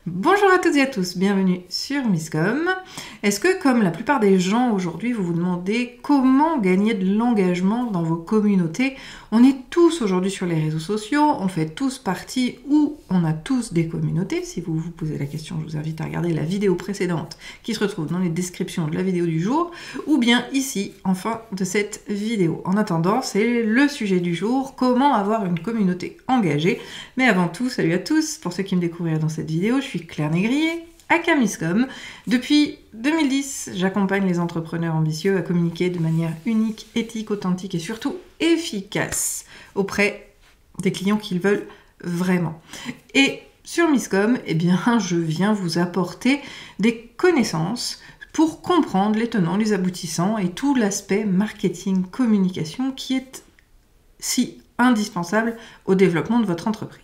Bonjour à toutes et à tous, bienvenue sur Misscom. Est-ce que, comme la plupart des gens aujourd'hui, vous vous demandez comment gagner de l'engagement dans vos communautés? On est tous aujourd'hui sur les réseaux sociaux, on fait tous partie ou on a tous des communautés. Si vous vous posez la question, je vous invite à regarder la vidéo précédente qui se retrouve dans les descriptions de la vidéo du jour, ou bien ici, en fin de cette vidéo. En attendant, c'est le sujet du jour, comment avoir une communauté engagée. Mais avant tout, salut à tous, pour ceux qui me découvrirent dans cette vidéo, je suis Claire Négrier, aka Misscom. Depuis 2010, j'accompagne les entrepreneurs ambitieux à communiquer de manière unique, éthique, authentique et surtout efficace auprès des clients qu'ils veulent vraiment. Et sur Misscom, eh bien, je viens vous apporter des connaissances pour comprendre les tenants, les aboutissants et tout l'aspect marketing, communication qui est si indispensable au développement de votre entreprise.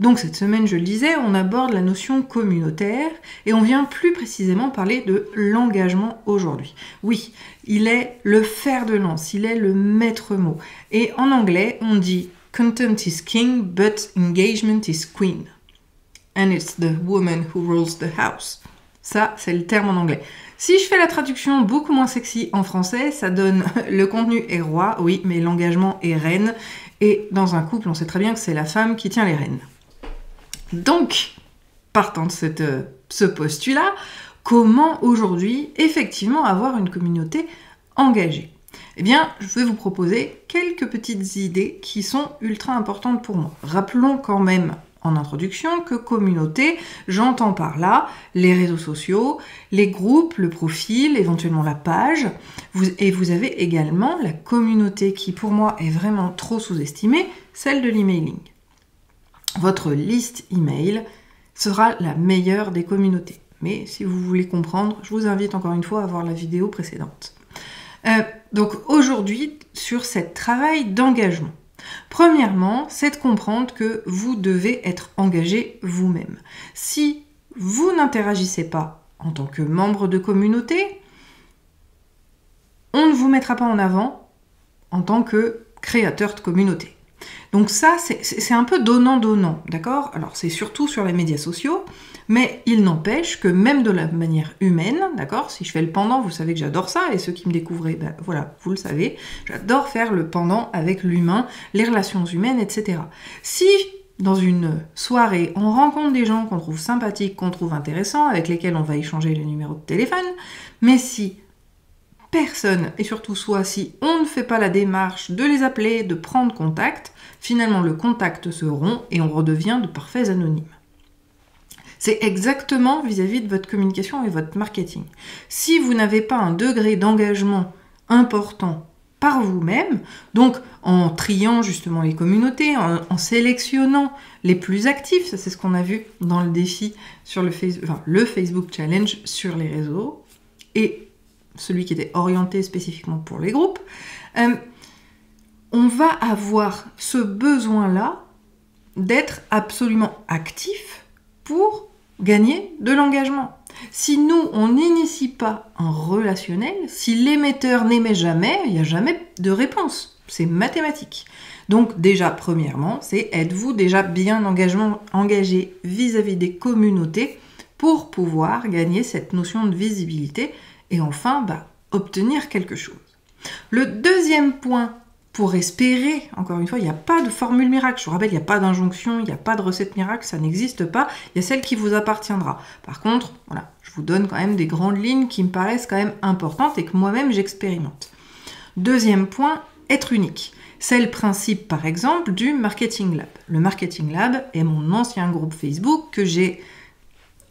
Donc cette semaine, je le disais, on aborde la notion communautaire et on vient plus précisément parler de l'engagement aujourd'hui. Oui, il est le fer de lance, il est le maître mot. Et en anglais, on dit « Content is king, but engagement is queen. And it's the woman who rules the house. » Ça, c'est le terme en anglais. Si je fais la traduction beaucoup moins sexy en français, ça donne « Le contenu est roi, oui, mais l'engagement est reine. » Et dans un couple, on sait très bien que c'est la femme qui tient les rênes. Donc, partant de ce postulat, comment aujourd'hui, effectivement, avoir une communauté engagée? Eh bien, je vais vous proposer quelques petites idées qui sont ultra importantes pour moi. Rappelons quand même en introduction que communauté, j'entends par là les réseaux sociaux, les groupes, le profil, éventuellement la page. Et vous avez également la communauté qui, pour moi, est vraiment trop sous-estimée, celle de l'emailing. Votre liste email sera la meilleure des communautés. Mais si vous voulez comprendre, je vous invite encore une fois à voir la vidéo précédente. Donc aujourd'hui, sur ce travail d'engagement, premièrement, c'est de comprendre que vous devez être engagé vous-même. Si vous n'interagissez pas en tant que membre de communauté, on ne vous mettra pas en avant en tant que créateur de communauté. Donc ça, c'est un peu donnant-donnant, d'accord? Alors c'est surtout sur les médias sociaux, mais il n'empêche que même de la manière humaine, d'accord? Si je fais le pendant, vous savez que j'adore ça, et ceux qui me découvrent, ben voilà, vous le savez, j'adore faire le pendant avec l'humain, les relations humaines, etc. Si dans une soirée, on rencontre des gens qu'on trouve sympathiques, qu'on trouve intéressants, avec lesquels on va échanger les numéros de téléphone, mais si personne, et surtout soit si on ne fait pas la démarche de les appeler, de prendre contact, finalement le contact se rompt et on redevient de parfaits anonymes. C'est exactement vis-à-vis de votre communication et votre marketing. Si vous n'avez pas un degré d'engagement important par vous-même, donc en triant justement les communautés, en sélectionnant les plus actifs, ça c'est ce qu'on a vu dans le défi sur le Facebook Challenge sur les réseaux, et celui qui était orienté spécifiquement pour les groupes, on va avoir ce besoin-là d'être absolument actif pour gagner de l'engagement. Si nous, on n'initie pas un relationnel, si l'émetteur n'émet jamais, il n'y a jamais de réponse. C'est mathématique. Donc déjà, premièrement, c'est êtes-vous déjà bien engagé vis-à-vis des communautés pour pouvoir gagner cette notion de visibilité et enfin, obtenir quelque chose. Le deuxième point, pour espérer, encore une fois, il n'y a pas de formule miracle. Je vous rappelle, il n'y a pas d'injonction, il n'y a pas de recette miracle, ça n'existe pas. Il y a celle qui vous appartiendra. Par contre, voilà, je vous donne quand même des grandes lignes qui me paraissent quand même importantes et que moi-même j'expérimente. Deuxième point, être unique. C'est le principe, par exemple, du Marketing Lab. Le Marketing Lab est mon ancien groupe Facebook que j'ai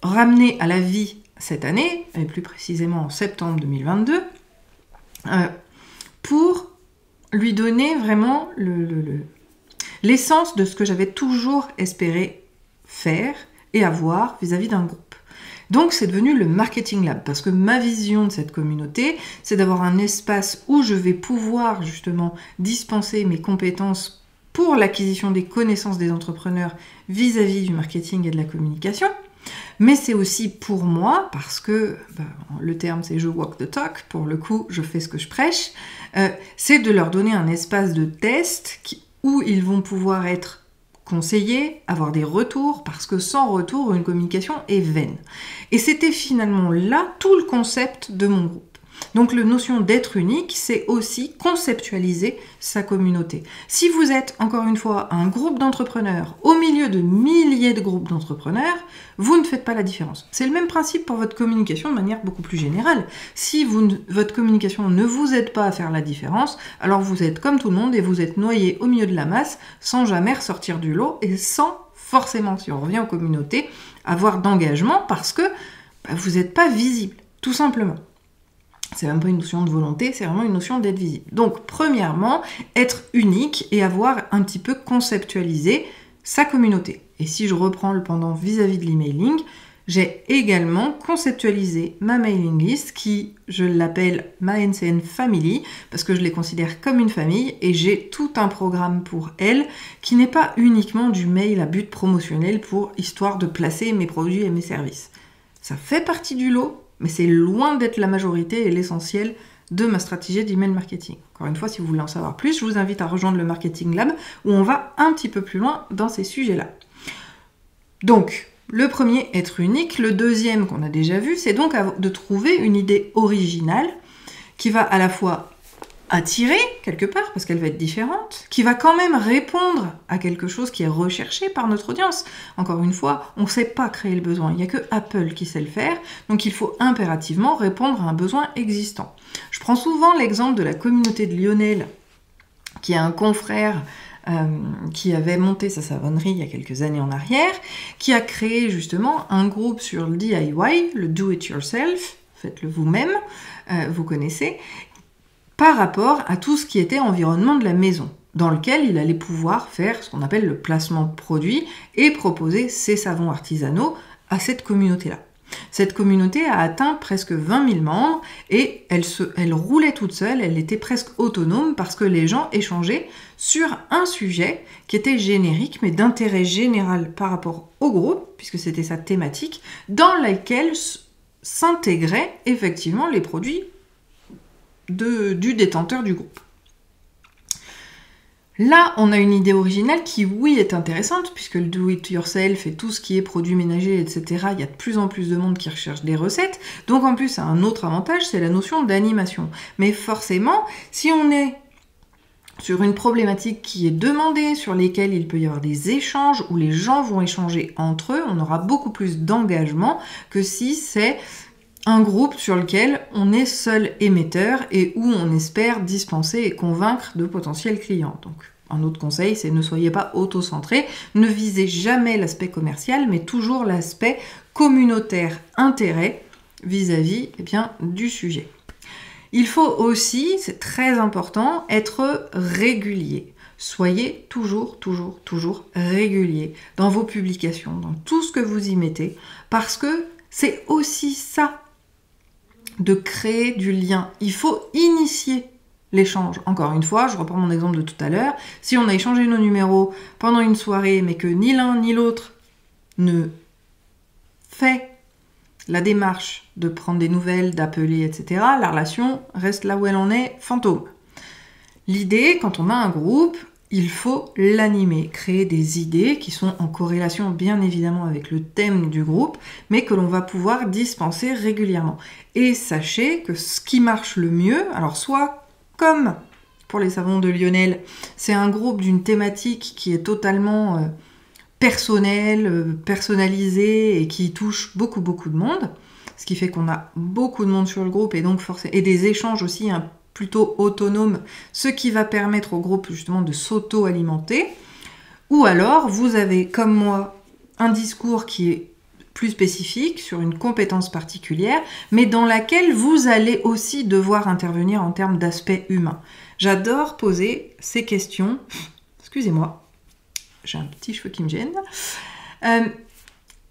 ramené à la vie cette année, et plus précisément en septembre 2022, pour lui donner vraiment l'essence de ce que j'avais toujours espéré faire et avoir vis-à-vis d'un groupe. Donc c'est devenu le Marketing Lab, parce que ma vision de cette communauté, c'est d'avoir un espace où je vais pouvoir justement dispenser mes compétences pour l'acquisition des connaissances des entrepreneurs vis-à-vis du marketing et de la communication. Mais c'est aussi pour moi, parce que le terme c'est je walk the talk, pour le coup je fais ce que je prêche, c'est de leur donner un espace de test où ils vont pouvoir être conseiller, avoir des retours, parce que sans retour, une communication est vaine. Et c'était finalement là tout le concept de mon groupe. Donc la notion d'être unique, c'est aussi conceptualiser sa communauté. Si vous êtes, encore une fois, un groupe d'entrepreneurs au milieu de milliers de groupes d'entrepreneurs, vous ne faites pas la différence. C'est le même principe pour votre communication de manière beaucoup plus générale. Si votre communication ne vous aide pas à faire la différence, alors vous êtes comme tout le monde et vous êtes noyé au milieu de la masse sans jamais ressortir du lot et sans forcément, si on revient aux communautés, avoir d'engagement parce que vous n'êtes pas visible, tout simplement. C'est même pas une notion de volonté, c'est vraiment une notion d'être visible. Donc, premièrement, être unique et avoir un petit peu conceptualisé sa communauté. Et si je reprends le pendant vis-à-vis de l'emailing, j'ai également conceptualisé ma mailing list qui, je l'appelle ma NCN Family, parce que je les considère comme une famille et j'ai tout un programme pour elles qui n'est pas uniquement du mail à but promotionnel pour histoire de placer mes produits et mes services. Ça fait partie du lot, mais c'est loin d'être la majorité et l'essentiel de ma stratégie d'email marketing. Encore une fois, si vous voulez en savoir plus, je vous invite à rejoindre le Marketing Lab où on va un petit peu plus loin dans ces sujets-là. Donc, le premier, être unique. Le deuxième qu'on a déjà vu, c'est donc de trouver une idée originale qui va à la fois attirer quelque part, parce qu'elle va être différente, qui va quand même répondre à quelque chose qui est recherché par notre audience. Encore une fois, on ne sait pas créer le besoin, il n'y a que Apple qui sait le faire, donc il faut impérativement répondre à un besoin existant. Je prends souvent l'exemple de la communauté de Lionel, qui est un confrère qui avait monté sa savonnerie il y a quelques années en arrière, qui a créé justement un groupe sur le DIY, le Do It Yourself, faites-le vous-même, vous connaissez, par rapport à tout ce qui était environnement de la maison, dans lequel il allait pouvoir faire ce qu'on appelle le placement de produits et proposer ses savons artisanaux à cette communauté-là. Cette communauté a atteint presque 20 000 membres et elle roulait toute seule, elle était presque autonome parce que les gens échangeaient sur un sujet qui était générique mais d'intérêt général par rapport au groupe, puisque c'était sa thématique, dans laquelle s'intégraient effectivement les produits du détenteur du groupe. Là, on a une idée originale qui, oui, est intéressante, puisque le do-it-yourself et tout ce qui est produits ménagers, etc., il y a de plus en plus de monde qui recherche des recettes. Donc, en plus, un autre avantage, c'est la notion d'animation. Mais forcément, si on est sur une problématique qui est demandée, sur lesquelles il peut y avoir des échanges, où les gens vont échanger entre eux, on aura beaucoup plus d'engagement que si c'est un groupe sur lequel on est seul émetteur et où on espère dispenser et convaincre de potentiels clients. Donc, un autre conseil, c'est ne soyez pas auto-centré, ne visez jamais l'aspect commercial, mais toujours l'aspect communautaire, intérêt vis-à-vis du sujet. Il faut aussi, c'est très important, être régulier. Soyez toujours régulier dans vos publications, dans tout ce que vous y mettez, parce que c'est aussi ça, de créer du lien. Il faut initier l'échange. Encore une fois, je reprends mon exemple de tout à l'heure. Si on a échangé nos numéros pendant une soirée, mais que ni l'un ni l'autre ne fait la démarche de prendre des nouvelles, d'appeler, etc., la relation reste là où elle en est, fantôme. L'idée, quand on a un groupe, il faut l'animer, créer des idées qui sont en corrélation bien évidemment avec le thème du groupe, mais que l'on va pouvoir dispenser régulièrement. Et sachez que ce qui marche le mieux, alors soit comme pour les savons de Lionel, c'est un groupe d'une thématique qui est totalement personnelle, personnalisée et qui touche beaucoup de monde, ce qui fait qu'on a beaucoup de monde sur le groupe et donc et des échanges aussi plutôt autonome, ce qui va permettre au groupe justement de s'auto-alimenter. Ou alors, vous avez, comme moi, un discours qui est plus spécifique sur une compétence particulière, mais dans laquelle vous allez aussi devoir intervenir en termes d'aspect humain. J'adore poser ces questions. Excusez-moi, j'ai un petit cheveu qui me gêne.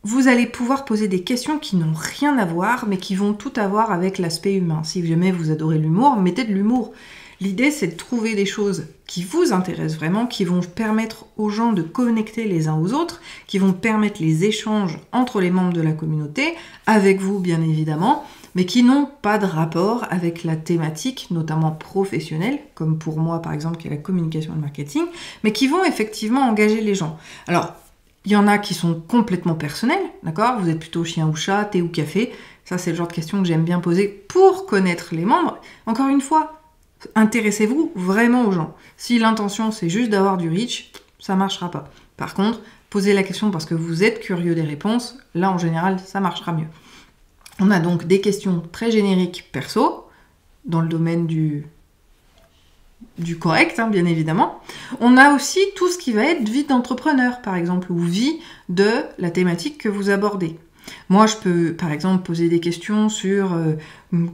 Vous allez pouvoir poser des questions qui n'ont rien à voir, mais qui vont tout avoir avec l'aspect humain. Si jamais vous adorez l'humour, mettez de l'humour. L'idée, c'est de trouver des choses qui vous intéressent vraiment, qui vont permettre aux gens de connecter les uns aux autres, qui vont permettre les échanges entre les membres de la communauté, avec vous bien évidemment, mais qui n'ont pas de rapport avec la thématique, notamment professionnelle, comme pour moi par exemple, qui est la communication et le marketing, mais qui vont effectivement engager les gens. Alors, il y en a qui sont complètement personnels, d'accord? Vous êtes plutôt chien ou chat, thé ou café. Ça, c'est le genre de questions que j'aime bien poser pour connaître les membres. Encore une fois, intéressez-vous vraiment aux gens. Si l'intention, c'est juste d'avoir du reach, ça ne marchera pas. Par contre, posez la question parce que vous êtes curieux des réponses. Là, en général, ça marchera mieux. On a donc des questions très génériques perso, dans le domaine du correct, hein, bien évidemment. On a aussi tout ce qui va être vie d'entrepreneur, par exemple, ou vie de la thématique que vous abordez. Moi, je peux, par exemple, poser des questions sur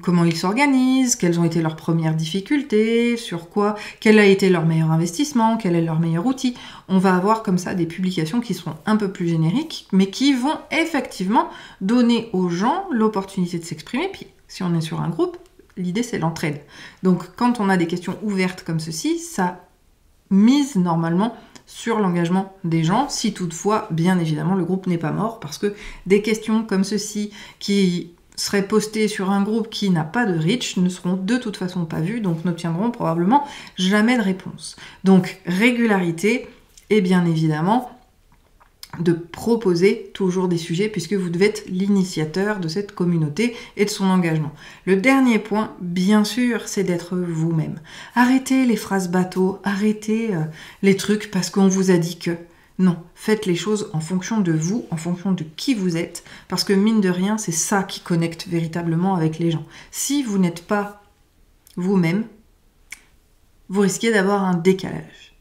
comment ils s'organisent, quelles ont été leurs premières difficultés, sur quoi, quel a été leur meilleur investissement, quel est leur meilleur outil. On va avoir comme ça des publications qui seront un peu plus génériques, mais qui vont effectivement donner aux gens l'opportunité de s'exprimer. Puis, si on est sur un groupe, l'idée, c'est l'entraide. Donc, quand on a des questions ouvertes comme ceci, ça mise normalement sur l'engagement des gens, si toutefois, bien évidemment, le groupe n'est pas mort, parce que des questions comme ceci qui seraient postées sur un groupe qui n'a pas de reach ne seront de toute façon pas vues, donc n'obtiendront probablement jamais de réponse. Donc, régularité et bien évidemment de proposer toujours des sujets puisque vous devez être l'initiateur de cette communauté et de son engagement. Le dernier point, bien sûr, c'est d'être vous-même. Arrêtez les phrases bateau, arrêtez les trucs parce qu'on vous a dit que. Non, faites les choses en fonction de vous, en fonction de qui vous êtes, parce que mine de rien, c'est ça qui connecte véritablement avec les gens. Si vous n'êtes pas vous-même, vous risquez d'avoir un décalage.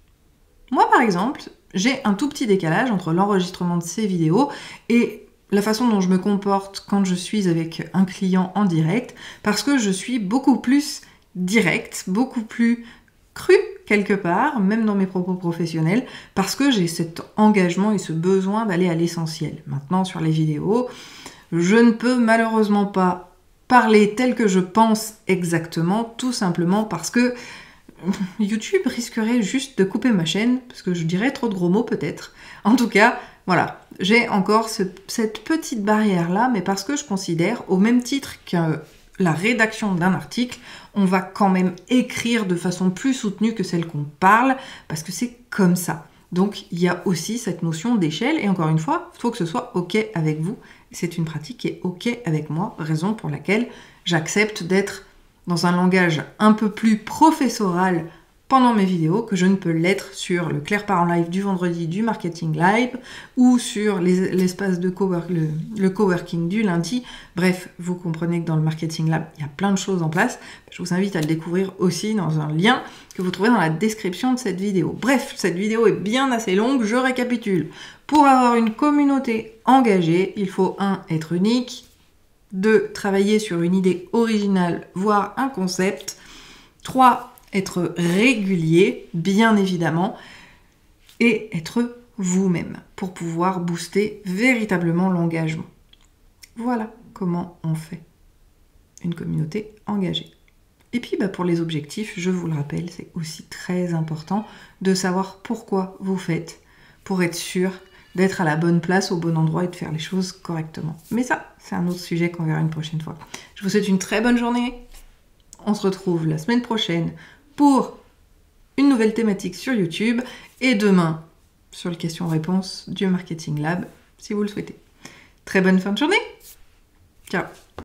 Moi, par exemple, j'ai un tout petit décalage entre l'enregistrement de ces vidéos et la façon dont je me comporte quand je suis avec un client en direct, parce que je suis beaucoup plus directe, beaucoup plus crue quelque part, même dans mes propos professionnels, parce que j'ai cet engagement et ce besoin d'aller à l'essentiel. Maintenant, sur les vidéos, je ne peux malheureusement pas parler tel que je pense exactement, tout simplement parce que YouTube risquerait juste de couper ma chaîne, parce que je dirais trop de gros mots peut-être. En tout cas, voilà, j'ai encore cette petite barrière-là, mais parce que je considère, au même titre que la rédaction d'un article, on va quand même écrire de façon plus soutenue que celle qu'on parle, parce que c'est comme ça. Donc, il y a aussi cette notion d'échelle, et encore une fois, il faut que ce soit OK avec vous. C'est une pratique qui est OK avec moi, raison pour laquelle j'accepte d'être dans un langage un peu plus professoral pendant mes vidéos que je ne peux l'être sur le Claire part en live du vendredi du marketing live ou sur l'espace de le coworking du lundi. Bref, vous comprenez que dans le marketing lab, il y a plein de choses en place. Je vous invite à le découvrir aussi dans un lien que vous trouvez dans la description de cette vidéo. Bref, cette vidéo est bien assez longue, je récapitule. Pour avoir une communauté engagée, il faut 1. Être unique, 2. Travailler sur une idée originale, voire un concept. 3. Être régulier, bien évidemment. Et être vous-même pour pouvoir booster véritablement l'engagement. Voilà comment on fait une communauté engagée. Et puis pour les objectifs, je vous le rappelle, c'est aussi très important de savoir pourquoi vous faites pour être sûr d'être à la bonne place, au bon endroit et de faire les choses correctement. Mais ça, c'est un autre sujet qu'on verra une prochaine fois. Je vous souhaite une très bonne journée. On se retrouve la semaine prochaine pour une nouvelle thématique sur YouTube et demain sur les questions-réponses du Marketing Lab, si vous le souhaitez. Très bonne fin de journée. Ciao.